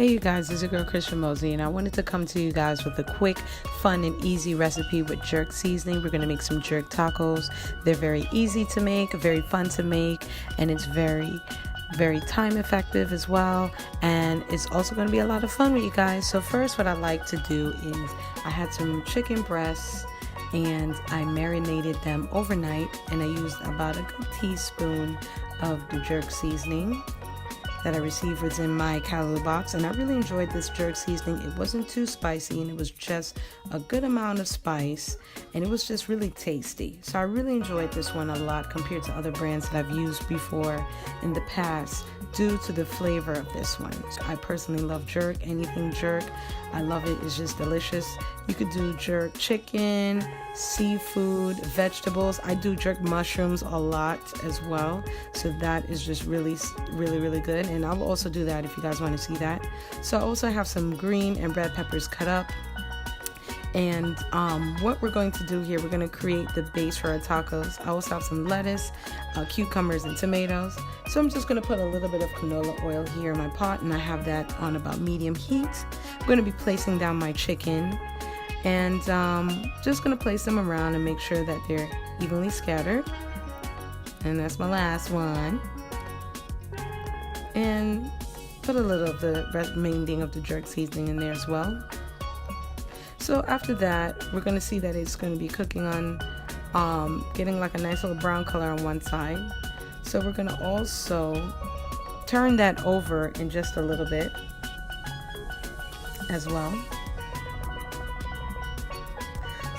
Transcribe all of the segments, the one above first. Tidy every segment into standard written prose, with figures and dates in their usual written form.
Hey you guys, it's your girl Christian Mosey, and I wanted to come to you guys with a quick, fun, and easy recipe with jerk seasoning. We're going to make some jerk tacos. They're very easy to make, very fun to make, and it's very time effective as well, and it's also going to be a lot of fun with you guys. So first, what I like to do is I had some chicken breasts and I marinated them overnight, and I used about a good teaspoon of the jerk seasoning that I received was in my Callaloo Box, and I really enjoyed this jerk seasoning. It wasn't too spicy, and it was just a good amount of spice, and it was just really tasty. So I really enjoyed this one a lot compared to other brands that I've used before in the past due to the flavor of this one. So I personally love jerk, anything jerk. I love it. It's just delicious. You could do jerk chicken, seafood, vegetables. I do jerk mushrooms a lot as well, so that is just really good, and I'll also do that if you guys want to see that. So I also have some green and red peppers cut up, and what we're going to do here, we're going to create the base for our tacos. I also have some lettuce, cucumbers, and tomatoes. So I'm just going to put a little bit of canola oil here in my pot, and I have that on about medium heat. I'm going to be placing down my chicken, and just going to place them around and make sure that they're evenly scattered. And that's my last one. And put a little of the remaining of the jerk seasoning in there as well. So after that, we're going to see that it's going to be cooking on getting like a nice little brown color on one side. So we're going to also turn that over in just a little bit as well.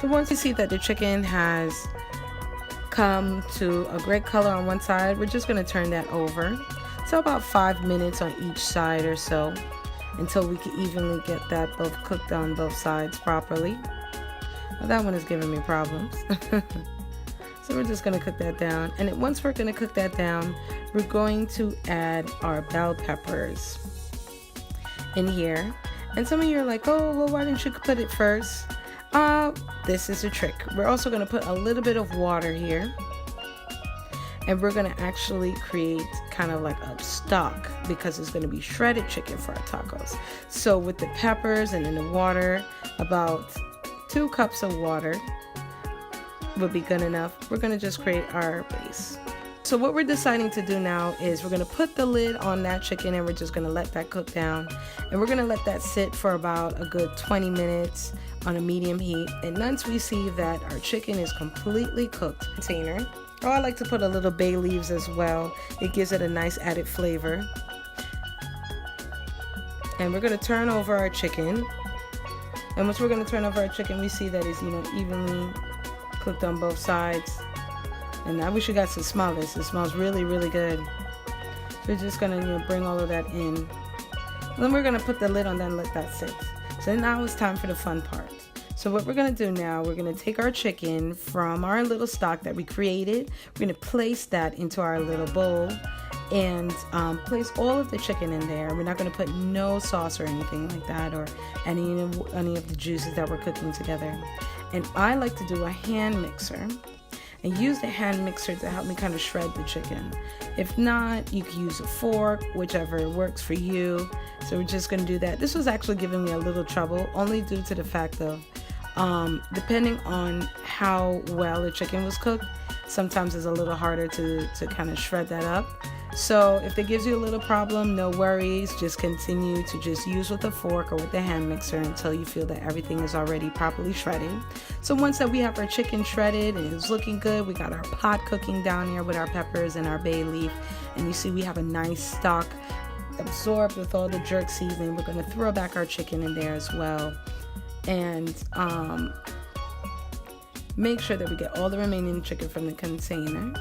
So once you see that the chicken has come to a great color on one side, we're just going to turn that over. So about 5 minutes on each side or so, until we can evenly get that both cooked on both sides properly. Well, that one is giving me problems. So we're just going to cook that down, and once we're going to cook that down, we're going to add our bell peppers in here. And some of you are like, oh well, why didn't you put it first? This is a trick. We're also going to put a little bit of water here, and we're going to actually create kind of like a stock, because it's going to be shredded chicken for our tacos. So with the peppers and in the water, about 2 cups of water would be good enough. We're going to just create our base. So what we're deciding to do now is we're going to put the lid on that chicken, and we're just going to let that cook down, and we're going to let that sit for about a good 20 minutes on a medium heat. And once we see that our chicken is completely cooked, container. Oh, I like to put a little bay leaves as well. It gives it a nice added flavor. And we're going to turn over our chicken. And once we're going to turn over our chicken, we see that it's, evenly cooked on both sides. And I wish you guys could smell this. It smells really good. So we're just going to bring all of that in. And then we're going to put the lid on that and let that sit. So now it's time for the fun part. So what we're going to do now, we're going to take our chicken from our little stock that we created. We're going to place that into our little bowl and place all of the chicken in there. We're not going to put no sauce or anything like that, or any of the juices that we're cooking together. And I like to do a hand mixer and use the hand mixer to help me kind of shred the chicken. If not, you can use a fork, whichever works for you. So we're just going to do that. This was actually giving me a little trouble, only due to the fact of depending on how well the chicken was cooked, sometimes it's a little harder to kind of shred that up. So if it gives you a little problem, no worries. Just continue to just use with a fork or with the hand mixer until you feel that everything is already properly shredded. So once that we have our chicken shredded and it's looking good, we got our pot cooking down here with our peppers and our bay leaf, and you see we have a nice stock absorbed with all the jerk seasoning. We're going to throw back our chicken in there as well, and make sure that we get all the remaining chicken from the container.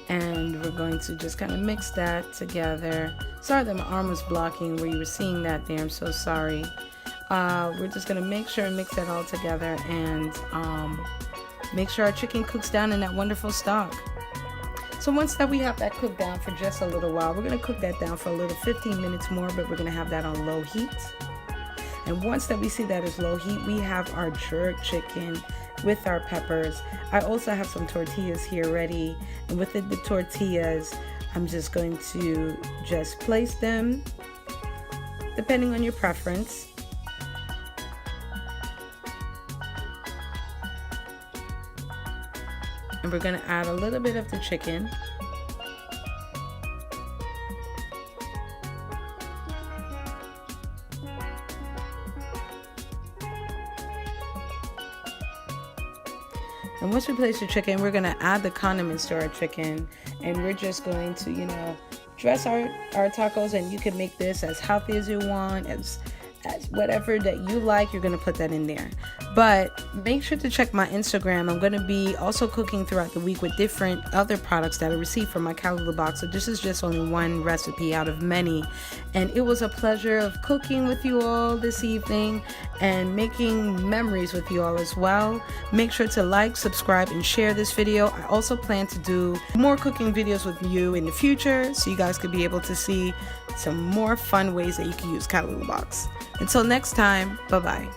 And we're going to just kind of mix that together. Sorry that my arm was blocking where you were seeing that there. I'm so sorry. We're just going to make sure and mix that all together, and make sure our chicken cooks down in that wonderful stock. So once that we have that cooked down for just a little while, we're going to cook that down for a little 15 minutes more, but we're going to have that on low heat. And once that we see that it's low heat, we have our jerk chicken with our peppers. I also have some tortillas here ready, and with the tortillas, I'm just going to place them depending on your preference. And we're gonna add a little bit of the chicken. And once we place the chicken, we're gonna add the condiments to our chicken, and we're just going to, you know, dress our tacos, and you can make this as healthy as you want, as whatever that you like, you're gonna put that in there. But make sure to check my Instagram. I'm gonna be also cooking throughout the week with different other products that I received from my Callaloo Box. So this is just only one recipe out of many. And it was a pleasure of cooking with you all this evening and making memories with you all as well. Make sure to like, subscribe, and share this video. I also plan to do more cooking videos with you in the future, so you guys could be able to see some more fun ways that you can use Callaloo Box. Until next time, bye-bye.